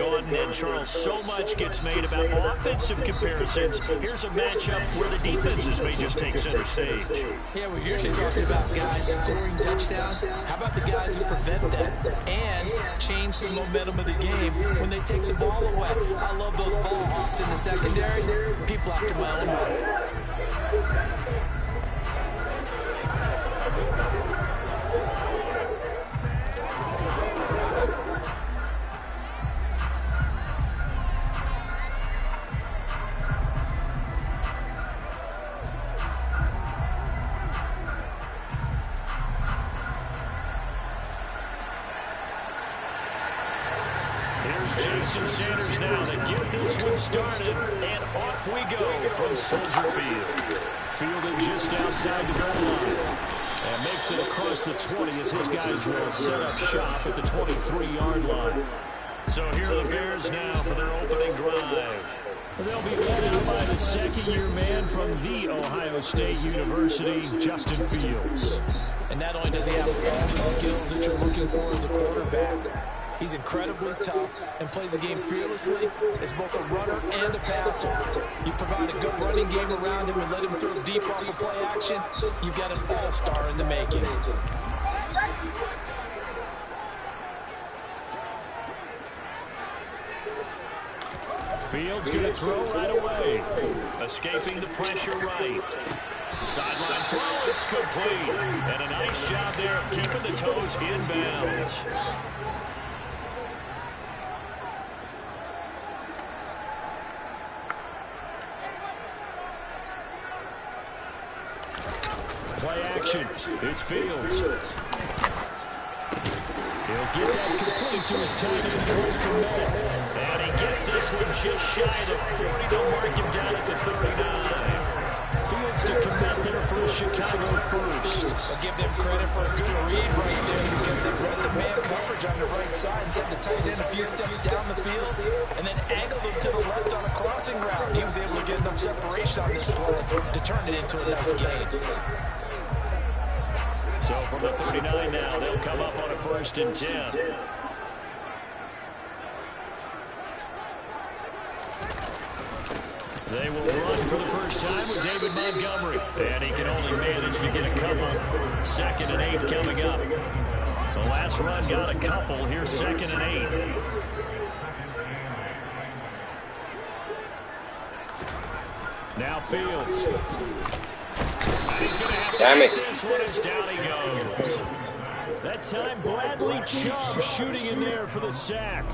Gordon and Charles, so much gets made about offensive comparisons. Here's a matchup where the defenses may just take center stage. Yeah, we're usually talking about guys scoring touchdowns. How about the guys who prevent that and change the momentum of the game when they take the ball away? I love those ball hawks in the secondary. People after my own heart. Sanders now to get this one started, and off we go from Soldier Field. Fielded just outside the goal line, and makes it across the 20 as his guys will set up shop at the 23-yard line. So here are the Bears now for their opening drive. They'll be led out by the second-year man from The Ohio State University, Justin Fields. And not only does he have all the skills that you're looking for as a quarterback, he's incredibly tough and plays the game fearlessly as both a runner and a passer. You provide a good running game around him and let him throw deep off of play action, you've got an all-star in the making. Fields going to throw right away. Escaping the pressure right. Sideline throw, it's complete. And a nice job there of keeping the toes inbounds. Play action. It's Fields. He'll get that complete to his tight end, and he gets this one just shy of the 40. They'll mark him down at the 39. Fields to commit there for Chicago first. I'll give them credit for a good read right there because they read the man coverage on the right side, sent the tight end a few steps down the field, and then angled him to the left on a crossing route. He was able to get enough separation on this play to turn it into a nice gain. So from the 39 now, they'll come up on a 1st and 10. They will run for the first time with David Montgomery. And he can only manage to get a couple. 2nd and 8 coming up. The last run got a couple. Here's 2nd and 8. Now Fields. He's going to have to make this one as down he goes. That time, Bradley Chubb shooting in there for the sack.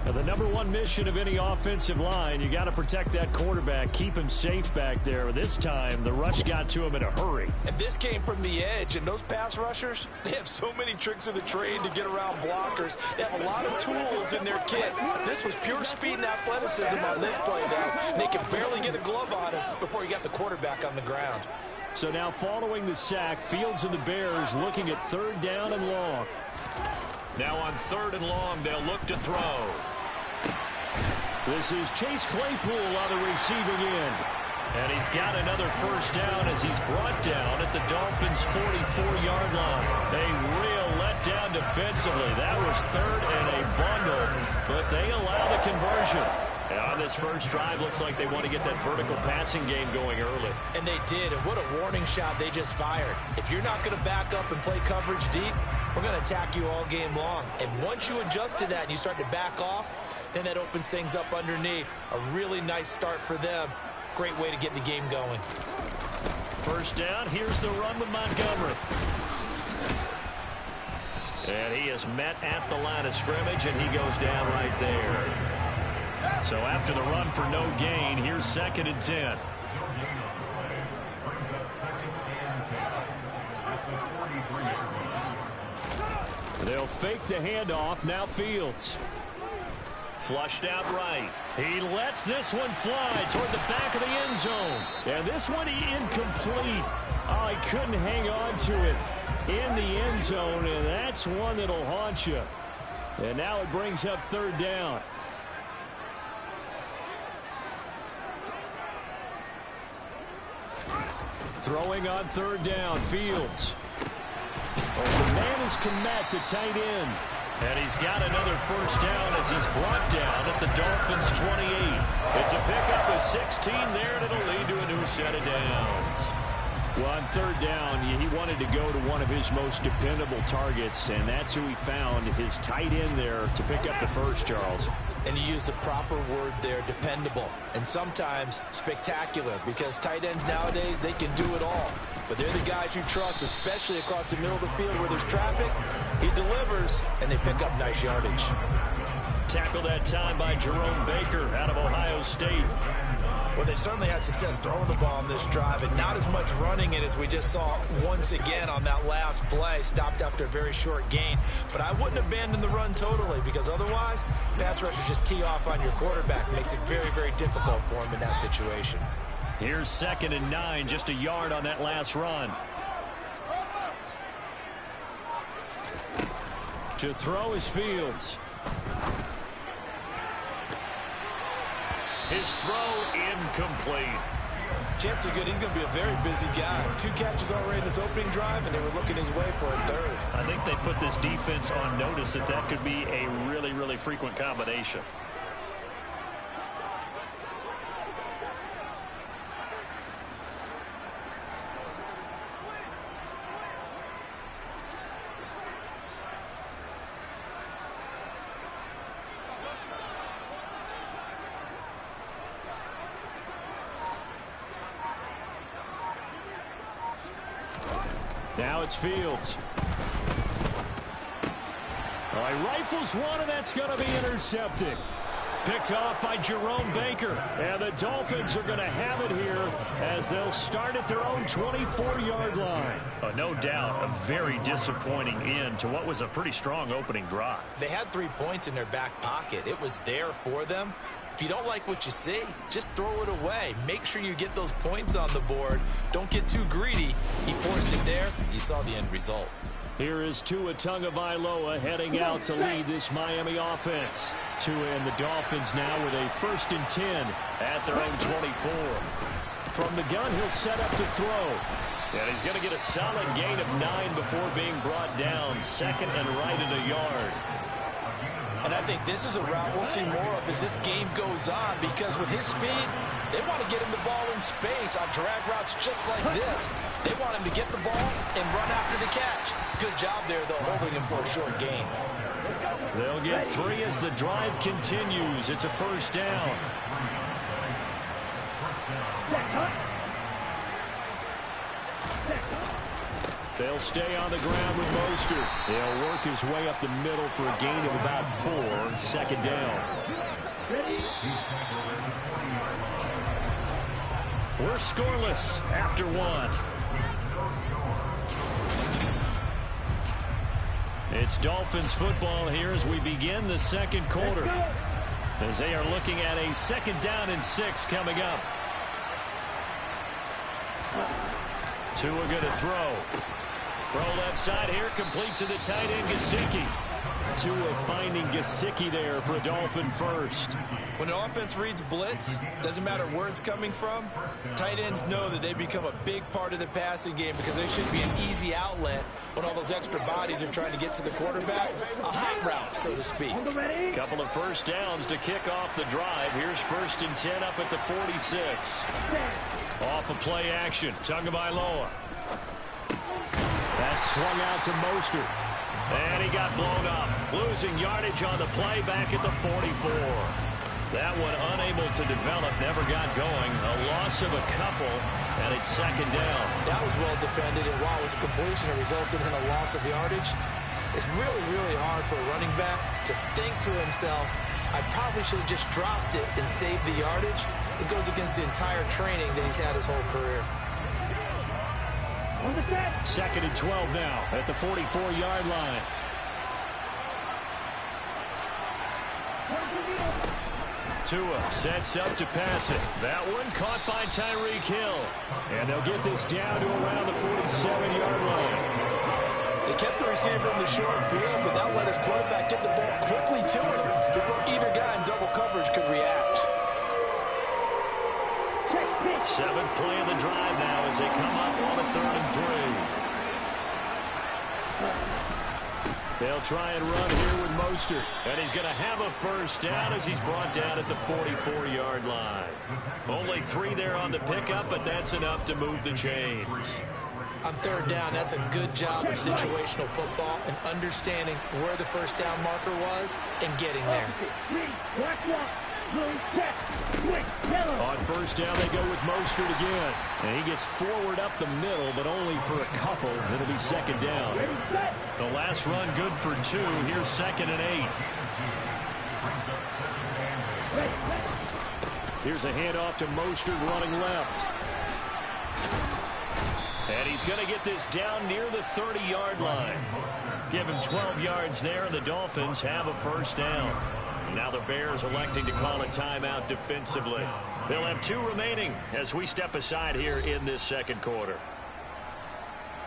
Now, the #1 mission of any offensive line, you got to protect that quarterback, keep him safe back there. This time, the rush got to him in a hurry. And this came from the edge, and those pass rushers, they have so many tricks of the trade to get around blockers. They have a lot of tools in their kit. This was pure speed and athleticism on this play now. And they could barely get a glove on him before he got the quarterback on the ground. So now following the sack, Fields and the Bears looking at 3rd down and long. Now on 3rd and long, they'll look to throw. This is Chase Claypool on the receiving end. And he's got another 1st down as he's brought down at the Dolphins' 44-yard line. A real letdown defensively. That was 3rd and a bundle, but they allow the conversion. And on this first drive, looks like they want to get that vertical passing game going early. And they did, and what a warning shot they just fired. If you're not going to back up and play coverage deep, we're going to attack you all game long. And once you adjust to that and you start to back off, then that opens things up underneath. A really nice start for them. Great way to get the game going. 1st down, here's the run with Montgomery. And he is met at the line of scrimmage, and he goes down right there. So after the run for no gain, here's 2nd and 10. They'll fake the handoff. Now Fields. Flushed out right. He lets this one fly toward the back of the end zone. And this one incomplete. Oh, he couldn't hang on to it in the end zone, and that's one that'll haunt you. And now it brings up 3rd down. Throwing on 3rd down, Fields. Oh, the man is Komet, the tight end. And he's got another first down as he's brought down at the Dolphins' 28. It's a pickup of 16 there, and it'll lead to a new set of downs. Well, on third down, he wanted to go to one of his most dependable targets, and that's who he found, his tight end there, to pick up the first, Charles. And you use the proper word there, dependable, and sometimes spectacular, because tight ends nowadays, they can do it all. But they're the guys you trust, especially across the middle of the field where there's traffic. He delivers, and they pick up nice yardage. Tackled that time by Jerome Baker out of Ohio State. Well, they certainly had success throwing the ball on this drive, and not as much running it as we just saw once again on that last play. Stopped after a very short gain. But I wouldn't abandon the run totally, because otherwise, pass rushers just tee off on your quarterback. Makes it very, very difficult for him in that situation. Here's 2nd and 9, just a yard on that last run. To throw is Fields. His throw incomplete. Chances are good he's going to be a very busy guy. 2 catches already in his opening drive, and they were looking his way for a third. I think they put this defense on notice that could be a really, really frequent combination. Now it's Fields. All right, rifles one, and that's going to be intercepted. Picked off by Jerome Baker. And the Dolphins are going to have it here as they'll start at their own 24-yard line. No doubt a very disappointing end to what was a pretty strong opening drive. They had 3 points in their back pocket. It was there for them. If you don't like what you see, just throw it away. Make sure you get those points on the board. Don't get too greedy. He forced it there. You saw the end result. Here is Tua Tagovailoa heading out to lead this Miami offense. Tua and the Dolphins now with a 1st and 10 at their own 24. From the gun, he'll set up to throw. And he's going to get a solid gain of 9 before being brought down. 2nd and right at a yard. And I think this is a route we'll see more of as this game goes on, because with his speed, they want to get him the ball in space on drag routes just like this. They want him to get the ball and run after the catch. Good job there, though, holding him for a short gain. They'll get 3 as the drive continues. It's a 1st down. They'll stay on the ground with Mostert. He'll work his way up the middle for a gain of about 4. 2nd down. We're scoreless after 1. It's Dolphins football here as we begin the 2nd quarter, as they are looking at a 2nd down and 6 coming up. Tua going to throw. Throw left side here, complete to the tight end, Gesicki. Tua finding Gesicki there for a Dolphin first. When an offense reads blitz, doesn't matter where it's coming from, tight ends know that they become a big part of the passing game because they should be an easy outlet when all those extra bodies are trying to get to the quarterback. A hot route, so to speak. Couple of 1st downs to kick off the drive. Here's 1st and 10 up at the 46. Off of play action, Tagovailoa. That swung out to Mostert. And he got blown up. Losing yardage on the play back at the 44. That one unable to develop, never got going. A loss of a couple, and it's 2nd down. That was well defended, and while it was completion, it resulted in a loss of yardage. It's really, really hard for a running back to think to himself, I probably should have just dropped it and saved the yardage. It goes against the entire training that he's had his whole career. 2nd and 12 now at the 44-yard line. Tua sets up to pass it. That one caught by Tyreek Hill. And they'll get this down to around the 47-yard line. They kept the receiver in the short field, but that let his quarterback get the ball quickly to him before either guy in double coverage could react. 7th play of the drive now as they come up on a 3rd and 3. They'll try and run here with Mostert. And he's going to have a first down as he's brought down at the 44-yard line. Only 3 there on the pickup, but that's enough to move the chains. On third down, that's a good job of situational football and understanding where the first down marker was and getting there. On first down, they go with Mostert again. And he gets forward up the middle, but only for a couple. It'll be second down. The last run good for 2. Here's 2nd and 8. Here's a handoff to Mostert running left. And he's going to get this down near the 30-yard line. Give him 12 yards there, and the Dolphins have a first down. Now the Bears electing to call a timeout defensively. They'll have 2 remaining as we step aside here in this second quarter.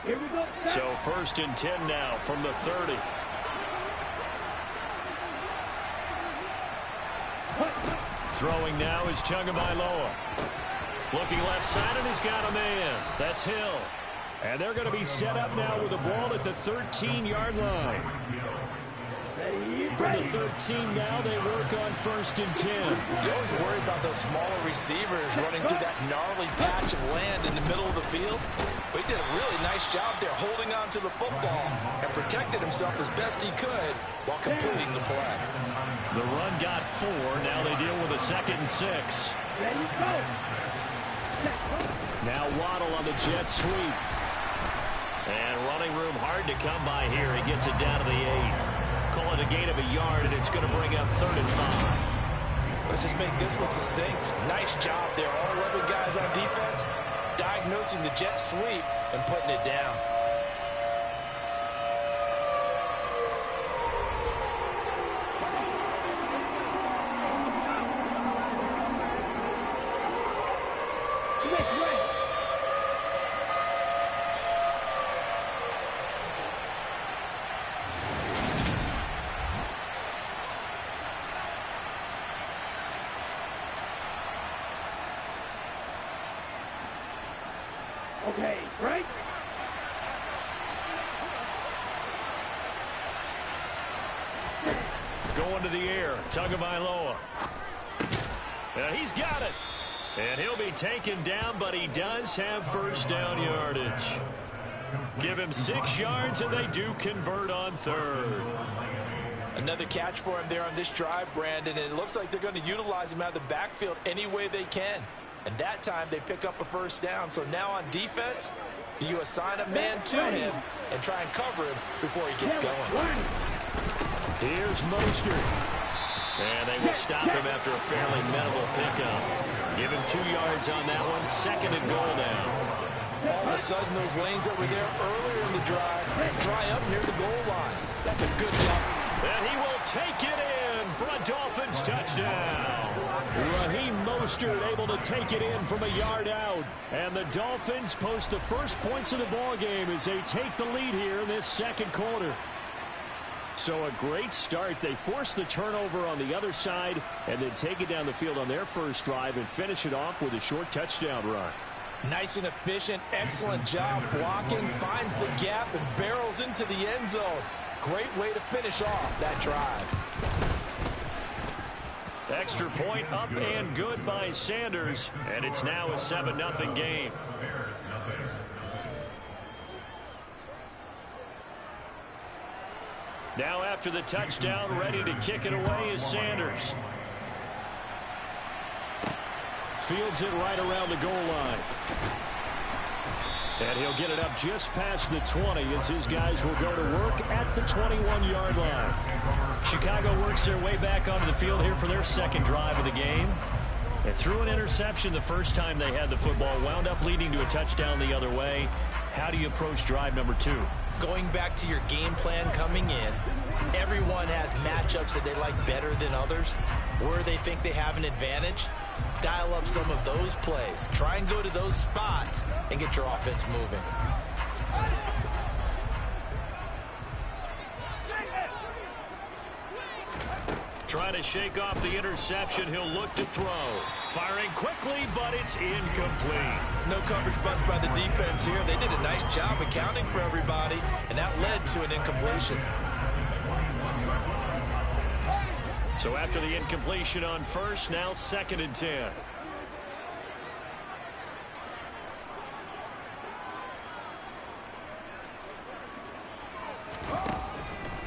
Here we go. So 1st and 10 now from the 30. Throwing now is Tagovailoa. Looking left side, and he's got a man. That's Hill. And they're going to be set up now with the ball at the 13-yard line. From the 13 now, they work on 1st and 10. You always worry about those smaller receivers running through that gnarly patch of land in the middle of the field. But he did a really nice job there holding on to the football and protected himself as best he could while completing the play. The run got 4. Now they deal with a 2nd and 6. Now Waddle on the jet sweep. And running room hard to come by here. He gets it down to the 8. Call it a gain of a yard, and it's going to bring up 3rd and 5. Let's just make this one succinct. Nice job there. All 11 guys on defense diagnosing the jet sweep and putting it down. Okay, right? Going to the air, Tagovailoa. And he's got it. And he'll be taken down, but he does have first down yardage. Give him 6 yards, and they do convert on 3rd. Another catch for him there on this drive, Brandon, and it looks like they're going to utilize him out of the backfield any way they can. And that time they pick up a first down. So now on defense, do you assign a man to him and try and cover him before he gets going? Here's Mostert. And they will stop him after a fairly minimal pickup. Give him 2 yards on that one. 2nd and goal now. All of a sudden, those lanes that were there earlier in the drive dry up near the goal line. That's a good job. And he will take it in for a Dolphins touchdown. Raheem Mostert able to take it in from a yard out. And the Dolphins post the first points of the ball game as they take the lead here in this second quarter. So a great start. They force the turnover on the other side and then take it down the field on their first drive and finish it off with a short touchdown run. Nice and efficient, excellent job blocking, finds the gap and barrels into the end zone. Great way to finish off that drive. Extra point up and good by Sanders, and it's now a 7-0 game. Now after the touchdown, ready to kick it away is Sanders. Fields it right around the goal line. And he'll get it up just past the 20 as his guys will go to work at the 21-yard line. Chicago works their way back onto the field here for their second drive of the game. And threw an interception the first time they had the football, wound up leading to a touchdown the other way. How do you approach drive number 2? Going back to your game plan coming in, everyone has matchups that they like better than others. Where they think they have an advantage, dial up some of those plays. Try and go to those spots and get your offense moving. Trying to shake off the interception. He'll look to throw. Firing quickly, but it's incomplete. No coverage bust by the defense here. They did a nice job accounting for everybody, and that led to an incompletion. So after the incompletion on first, now 2nd and 10.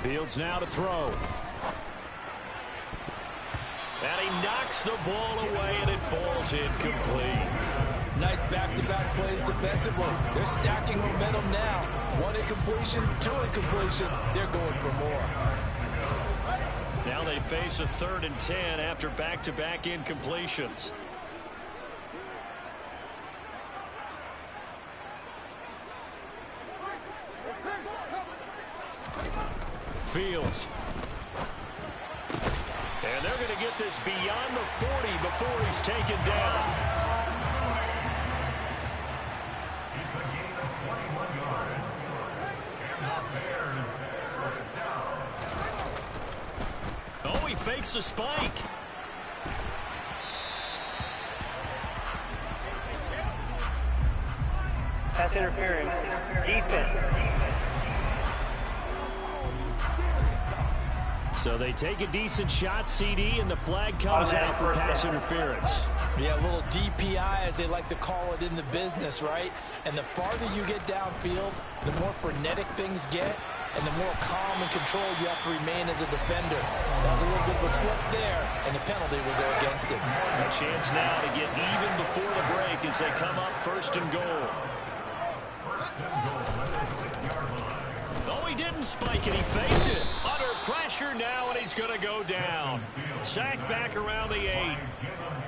Fields now to throw. And he knocks the ball away, and it falls incomplete. Nice back-to-back plays defensively. They're stacking momentum now. 1 incompletion, 2 incompletion. They're going for more. Now they face a 3rd and 10 after back-to-back incompletions. Fields. And they're going to get this beyond the 40 before he's taken down. Oh, he fakes a spike. Pass interference. Defense. So they take a decent shot, CD, and the flag comes out for pass interference. Yeah, a little DPI, as they like to call it in the business, right? And the farther you get downfield, the more frenetic things get, and the more calm and control you have to remain as a defender. That was a little bit of a slip there, and the penalty will go against it. A chance now to get even before the break as they come up 1st and goal. Oh, he didn't spike it. He faked it. Under pressure now, and he's going to go down. Sacked back around the 8.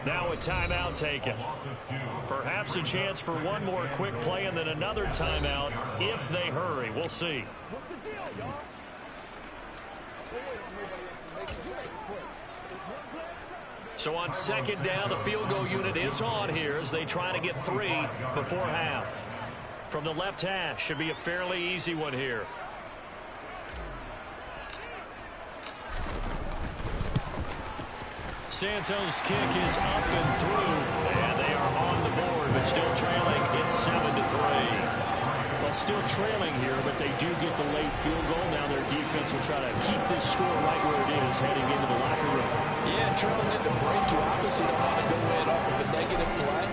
Now a timeout taken. Perhaps a chance for one more quick play and then another timeout if they hurry. We'll see. What's the deal, y'all? So on 2nd down, the field goal unit is on here as they try to get 3 before half. From the left hash, should be a fairly easy one here. Santos' kick is up and through, and they are on the board, but still trailing. It's 7-3. Well, still trailing here, but they do get the late field goal. Now their defense will try to keep this score right where it is heading into the locker room. Yeah, trailing into break, you obviously don't want to go in off of a negative play.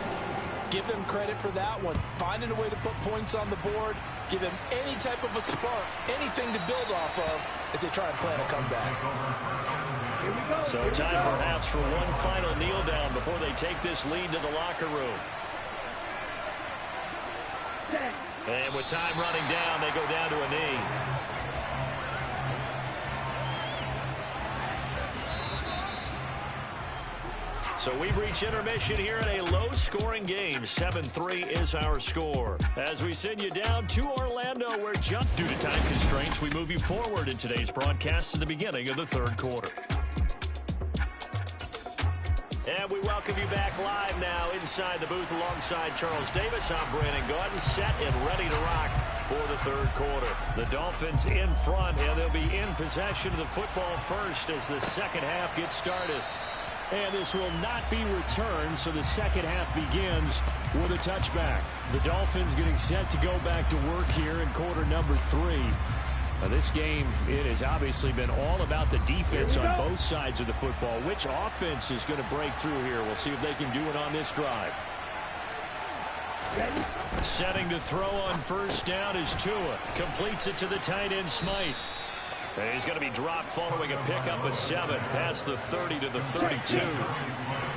Give them credit for that one. Finding a way to put points on the board. Give them any type of a spark, anything to build off of as they try and plan a comeback. So time perhaps for one final kneel down before they take this lead to the locker room. And with time running down, they go down to a knee. So we've reached intermission here in a low-scoring game. 7-3 is our score. As we send you down to Orlando, where due to time constraints, we move you forward in today's broadcast to the beginning of the 3rd quarter. And we welcome you back live now inside the booth alongside Charles Davis. I'm Brandon Gordon, set and ready to rock for the 3rd quarter. The Dolphins in front, and they'll be in possession of the football first as the 2nd half gets started. And this will not be returned, so the 2nd half begins with a touchback. The Dolphins getting set to go back to work here in quarter number 3. Now this game, it has obviously been all about the defense on both sides of the football. Which offense is going to break through here? We'll see if they can do it on this drive. Setting to throw on 1st down is Tua. Completes it to the tight end, Smythe. He's going to be dropped following a pickup of 7 past the 30 to the 32.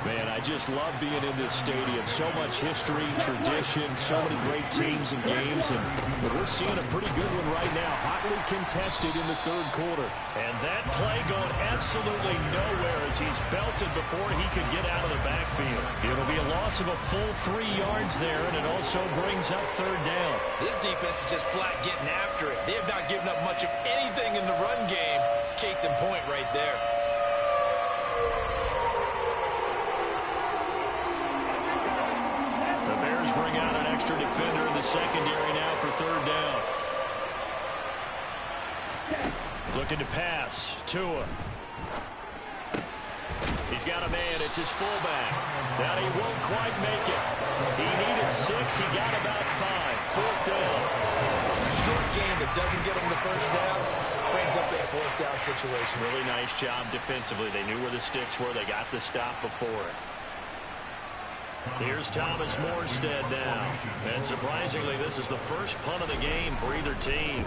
Man, I just love being in this stadium. So much history, tradition, so many great teams and games. And we're seeing a pretty good one right now. Hotly contested in the 3rd quarter. And that play going absolutely nowhere as he's belted before he could get out of the backfield. It'll be a loss of a full 3 yards there, and it also brings up 3rd down. This defense is just flat getting after it. They have not given up much of anything in the run game. Case in point right there. The Bears bring out an extra defender in the secondary now for 3rd down. Looking to pass. Tua. He's got a man. It's his fullback. Now he won't quite make it. He needed 6. He got about 5. 4th down. Short game that doesn't get him the 1st down. Brings up a fourth down situation. Really nice job defensively. They knew where the sticks were. They got the stop before it. Here's Thomas Morstead now. And surprisingly, this is the first punt of the game for either team.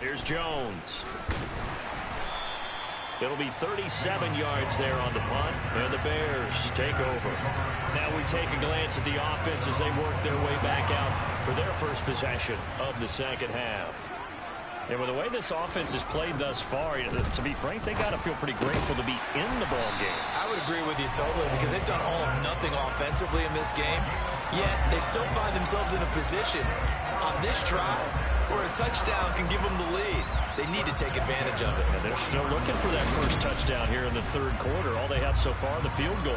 Here's Jones. It'll be 37 yards there on the punt, and the Bears take over. Now we take a glance at the offense as they work their way back out for their first possession of the second half. And with the way this offense has played thus far, to be frank, they got to feel pretty grateful to be in the ball game. I would agree with you totally because they've done all or nothing offensively in this game, yet they still find themselves in a position on this drive where a touchdown can give them the lead. They need to take advantage of it. And they're still looking for that first touchdown here in the third quarter. All they have so far, the field goal.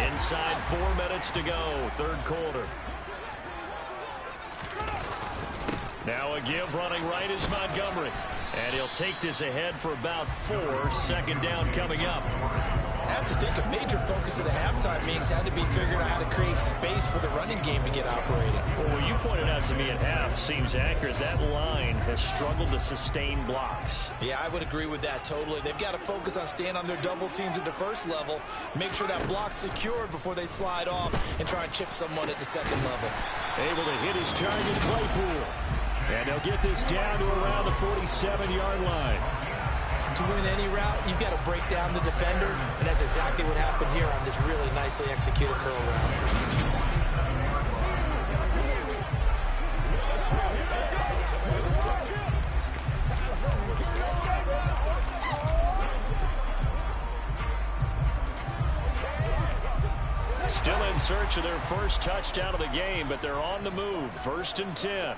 Inside 4 minutes to go, third quarter. Now a give running right is Montgomery. And he'll take this ahead for about 4. Second down coming up. I have to think a major focus of the halftime meetings had to be figuring out how to create space for the running game to get operating. Well, what you pointed out to me at half seems accurate. That line has struggled to sustain blocks. Yeah, I would agree with that totally. They've got to focus on staying on their double teams at the first level, make sure that block's secured before they slide off and try and chip someone at the second level. Able to hit his target, Claypool. And they'll get this down to around the 47-yard line. To win any route, you've got to break down the defender, and that's exactly what happened here on this really nicely executed curl route. Still in search of their first touchdown of the game, but they're on the move. 1st and 10.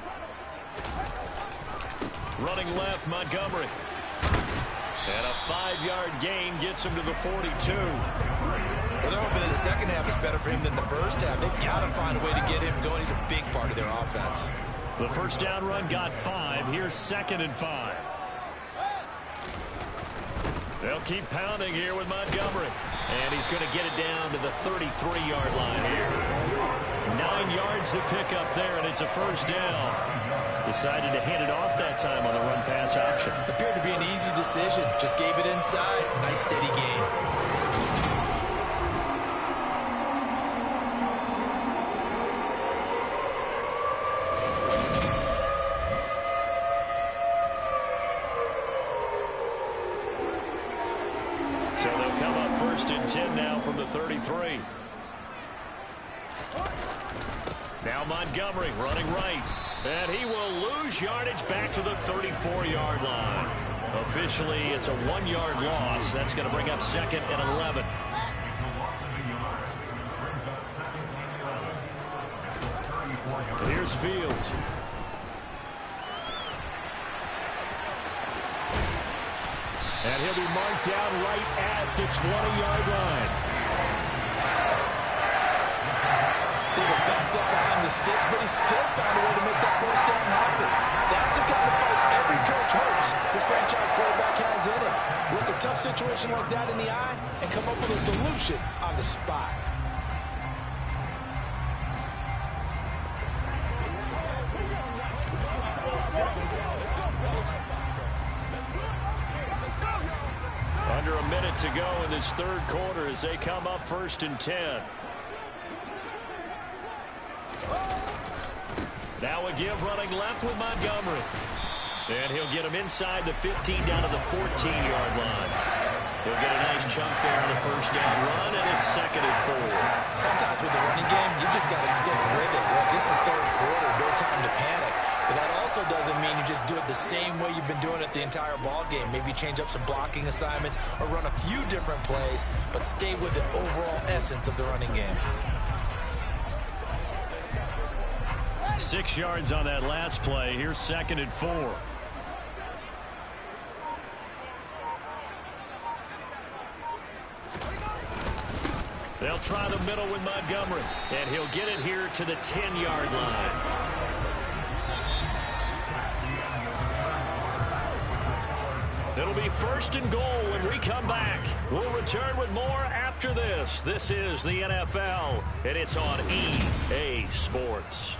Running left, Montgomery. And a 5-yard gain gets him to the 42. Well, they're hoping that the second half is better for him than the first half. They've got to find a way to get him going. He's a big part of their offense. The first down run got 5. Here's 2nd and 5. They'll keep pounding here with Montgomery. And he's going to get it down to the 33-yard line here. 9 yards to pick up there, and it's a first down. Decided to hand it off that time on the run-pass option. Appeared to be an easy decision. Just gave it inside. Nice, steady gain. So they'll come up 1st and 10 now from the 33. Now Montgomery running right. And he will lose yardage back to the 34-yard line. Officially, it's a 1-yard loss. That's going to bring up 2nd and 11. Here's Fields. And he'll be marked down right at the 20-yard line. They were backed up behind the sticks, but he still found a way to make that first down happen. That's the kind of fight every coach hopes this franchise quarterback has in him. Look a tough situation like that in the eye and come up with a solution on the spot. Under a minute to go in this third quarter as they come up 1st and 10. Now a give running left with Montgomery. And he'll get him inside the 15 down to the 14-yard line. He'll get a nice chunk there on the first down run, and it's 2nd and 4. Sometimes with the running game, you've just got to stick with it. Look, this is the third quarter, no time to panic. But that also doesn't mean you just do it the same way you've been doing it the entire ball game. Maybe change up some blocking assignments or run a few different plays, but stay with the overall essence of the running game. 6 yards on that last play. Here's 2nd and 4. They'll try the middle with Montgomery, and he'll get it here to the 10-yard line. It'll be 1st and goal when we come back. We'll return with more after this. This is the NFL, and it's on EA Sports.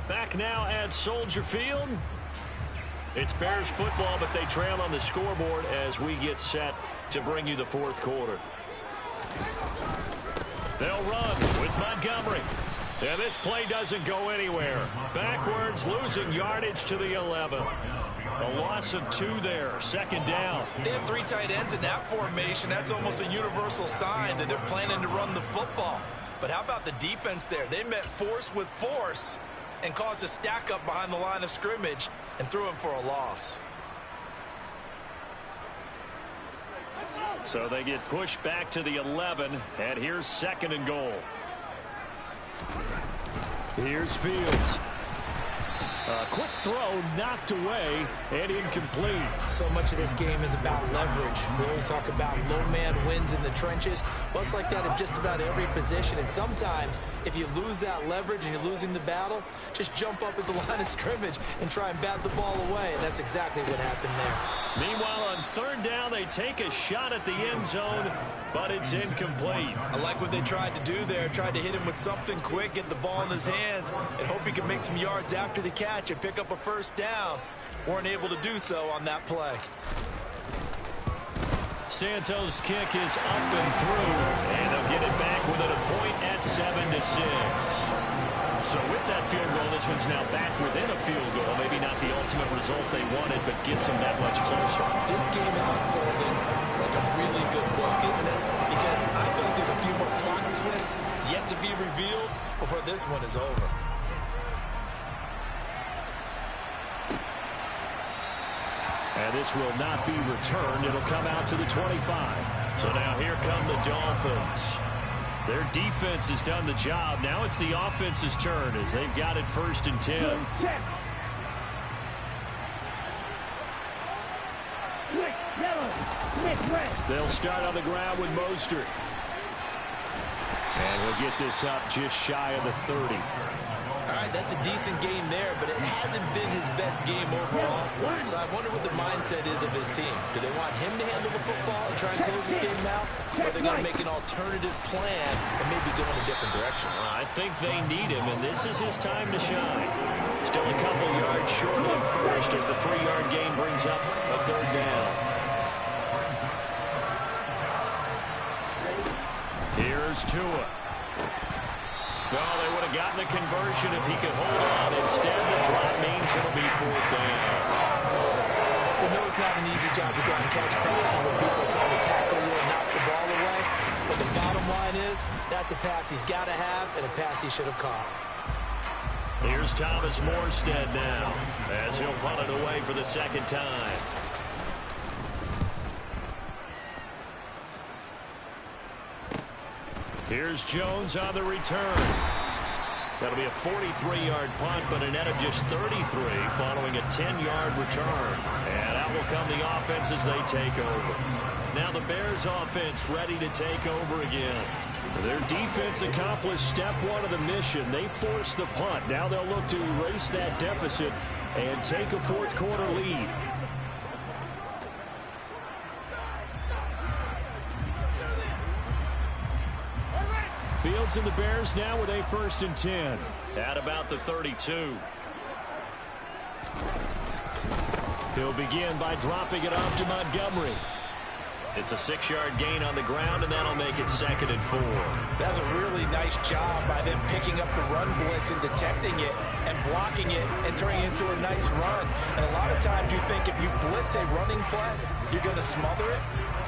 Back now at Soldier Field. It's Bears football, but they trail on the scoreboard as we get set to bring you the 4th quarter. They'll run with Montgomery. And this play doesn't go anywhere. Backwards, losing yardage to the 11. A loss of 2 there. 2nd down. They have 3 tight ends in that formation. That's almost a universal sign that they're planning to run the football. But how about the defense there? They met force with force and caused a stack up behind the line of scrimmage and threw him for a loss. So they get pushed back to the 11, and here's 2nd and goal. Here's Fields. A quick throw knocked away and incomplete. So much of this game is about leverage. We always talk about low man wins in the trenches. Well, it's like that in just about every position. And sometimes, if you lose that leverage and you're losing the battle, just jump up at the line of scrimmage and try and bat the ball away. And that's exactly what happened there. Meanwhile, on 3rd down, they take a shot at the end zone, but it's incomplete. I like what they tried to do there. Tried to hit him with something quick, get the ball in his hands, and hope he can make some yards after the catch and pick up a 1st down. Weren't able to do so on that play. Santos' kick is up and through, and they'll get it back within a point at 7-6. So with that field goal, this one's now back within a field goal. Maybe not the ultimate result they wanted, but gets them that much closer. This game is unfolding like a really good book, isn't it? Because I feel like there's a few more plot twists yet to be revealed before this one is over. And this will not be returned. It'll come out to the 25. So now here come the Dolphins. Their defense has done the job. Now it's the offense's turn as they've got it 1st and 10. They'll start on the ground with Mostert. And he'll get this up just shy of the 30. All right, that's a decent game there, but it hasn't been his best game overall. So I wonder what the mindset is of his team. Do they want him to handle the football and try and close this game out? Or are they going to make an alternative plan and maybe go in a different direction? I think they need him, and this is his time to shine. Still a couple yards short of 1st as the 3-yard gain brings up a 3rd down. Here's Tua. Well, they would have gotten the conversion if he could hold on. Instead, the drop means it'll be 4th down. We know it's not an easy job to go out and catch passes when people are trying to tackle you and knock the ball away. But the bottom line is, that's a pass he's got to have and a pass he should have caught. Here's Thomas Morstead now as he'll punt it away for the 2nd time. Here's Jones on the return. That'll be a 43-yard punt, but a net of just 33 following a 10-yard return. And out will come the offense as they take over. Now the Bears offense ready to take over again. Their defense accomplished step 1 of the mission. They forced the punt. Now they'll look to erase that deficit and take a 4th quarter lead. Fields and the Bears now with a 1st and 10 at about the 32. He'll begin by dropping it off to Montgomery. It's a 6-yard gain on the ground, and that'll make it 2nd and 4. That's a really nice job by them picking up the run blitz and detecting it and blocking it and turning it into a nice run. And a lot of times you think if you blitz a running play, you're going to smother it.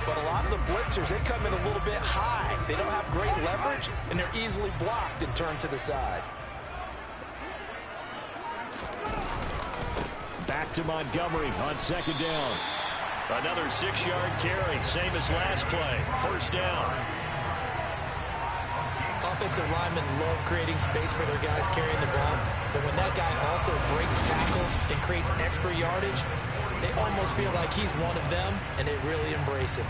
But a lot of the blitzers, they come in a little bit high. They don't have great leverage, and they're easily blocked and turned to the side. Back to Montgomery on 2nd down. Another 6-yard carry, same as last play. 1st down. Offensive linemen love creating space for their guys carrying the ball. But when that guy also breaks tackles and creates extra yardage, they almost feel like he's one of them, and they really embrace him.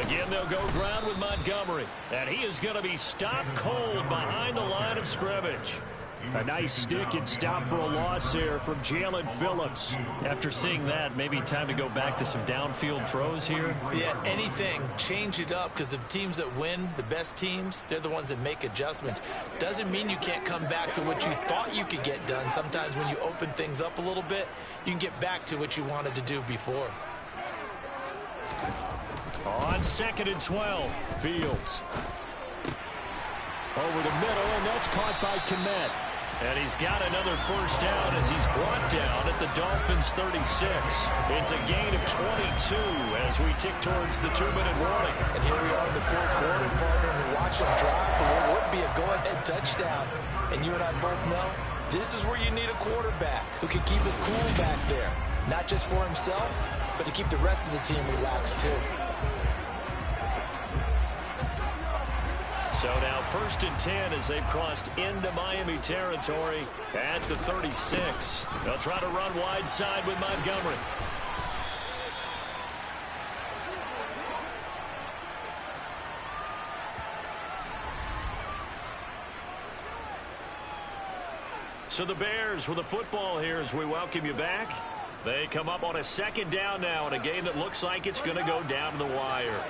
Again, they'll go ground with Montgomery. And he is going to be stopped cold behind the line of scrimmage. A nice stick and stop for a loss there from Jalen Phillips. After seeing that, maybe time to go back to some downfield throws here. Yeah, anything. Change it up, because the teams that win, the best teams, they're the ones that make adjustments. Doesn't mean you can't come back to what you thought you could get done. Sometimes when you open things up a little bit, you can get back to what you wanted to do before. On 2nd and 12, Fields. Over the middle, and that's caught by Kmet. And he's got another first down as he's brought down at the Dolphins' 36. It's a gain of 22 as we tick towards the 2-minute warning. And here we are in the fourth quarter, partner, and we watch him drive for what would be a go-ahead touchdown. And you and I both know this is where you need a quarterback who can keep his cool back there. Not just for himself, but to keep the rest of the team relaxed too. So now 1st and 10 as they've crossed into Miami territory at the 36. They'll try to run wide side with Montgomery. So the Bears with the football here as we welcome you back. They come up on a 2nd down now in a game that looks like it's going to go down to the wire.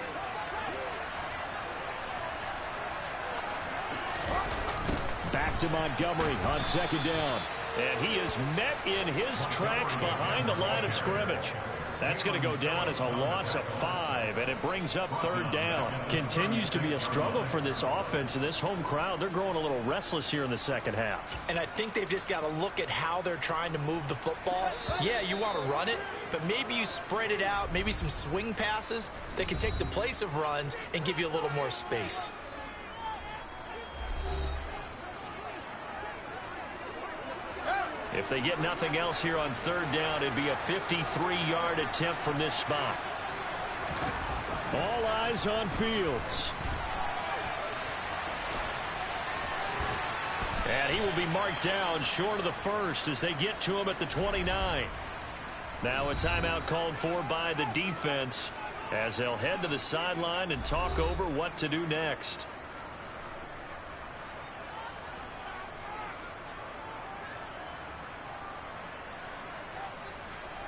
Back to Montgomery on 2nd down. And he is met in his tracks behind the line of scrimmage. That's going to go down as a loss of 5, and it brings up 3rd down. Continues to be a struggle for this offense and this home crowd. They're growing a little restless here in the second half. And I think they've just got to look at how they're trying to move the football. Yeah, you want to run it, but maybe you spread it out, maybe some swing passes that can take the place of runs and give you a little more space. If they get nothing else here on 3rd down, it'd be a 53-yard attempt from this spot. All eyes on Fields. And he will be marked down short of the 1st as they get to him at the 29. Now a timeout called for by the defense as they'll head to the sideline and talk over what to do next.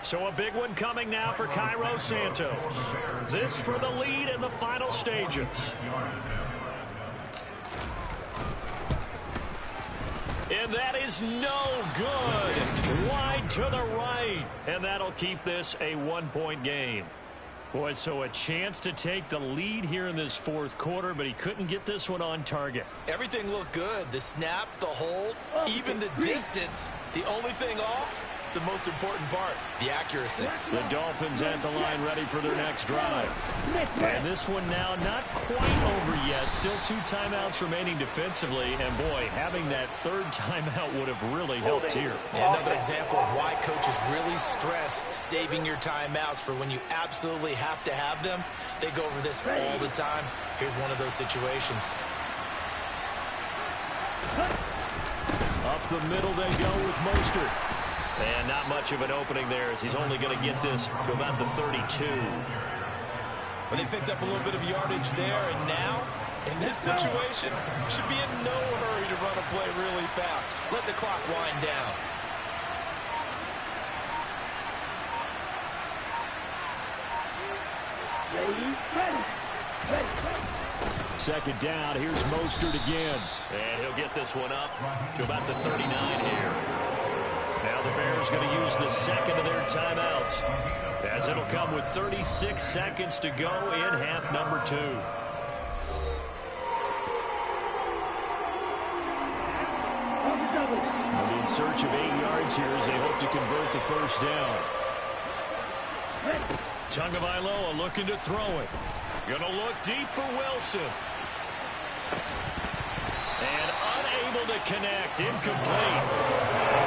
So a big one coming now for Cairo Santos. This for the lead in the final stages. And that is no good. Wide to the right. And that'll keep this a 1-point game. Boy, so a chance to take the lead here in this 4th quarter, but he couldn't get this one on target. Everything looked good. The snap, the hold, even the distance. The only thing off, the most important part, the accuracy. The Dolphins at the line ready for their next drive. And this one now not quite over yet. Still 2 timeouts remaining defensively. And, boy, having that 3rd timeout would have really helped here. And another example of why coaches really stress saving your timeouts for when you absolutely have to have them. They go over this all the time. Here's one of those situations. Up the middle they go with Mostert. And not much of an opening there as he's only going to get this to about the 32. But they picked up a little bit of yardage there, and now, in this situation, should be in no hurry to run a play really fast. Let the clock wind down. Second down, here's Mostert again. And he'll get this one up to about the 39 here. Now the Bears going to use the 2nd of their timeouts as it'll come with 36 seconds to go in half number 2. And in search of 8 yards here as they hope to convert the 1st down. Tagovailoa looking to throw it. Going to look deep for Wilson. And unable to connect. Incomplete.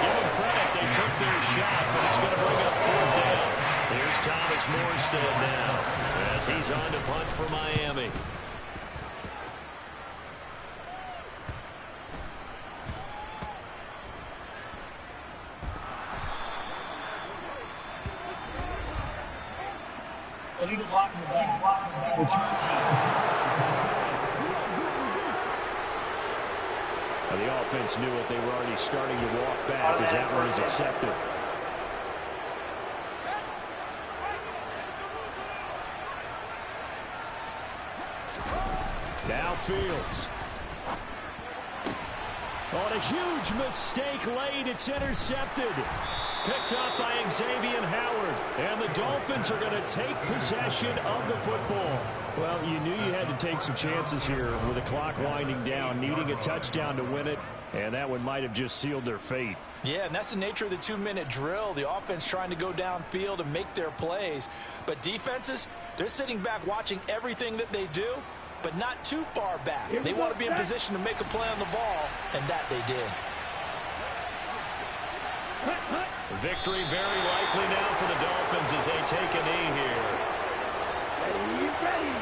Give them credit. They took their shot, but it's going to bring up 4th down. Here's Thomas Morstead now as he's on to punt for Miami. Illegal block in the back. The offense knew it. They were already starting to walk back as that one is accepted. Now Fields. On a huge mistake late, it's intercepted. Picked up by Xavier Howard. And the Dolphins are going to take possession of the football. Well, you knew you had to take some chances here with the clock winding down, needing a touchdown to win it, and that one might have just sealed their fate. Yeah, and that's the nature of the 2-minute drill. The offense trying to go downfield and make their plays. But defenses, they're sitting back watching everything that they do, but not too far back. They want to be in position to make a play on the ball, and that they did. Victory very likely now for the Dolphins as they take a knee here. Ready.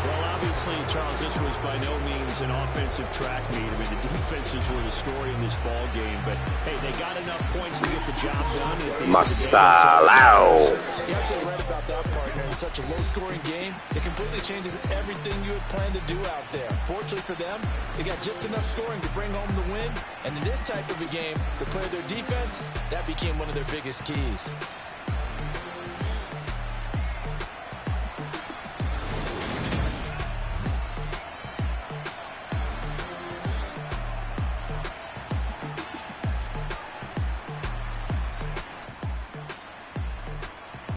Well, obviously, Charles, this was by no means an offensive track meet. I mean, the defenses were the story in this ball game, but hey, they got enough points to get the job done. Masalao. You're absolutely right about that, partner. In such a low-scoring game, it completely changes everything you had planned to do out there. Fortunately for them, they got just enough scoring to bring home the win. And in this type of a game, to play their defense, that became one of their biggest keys.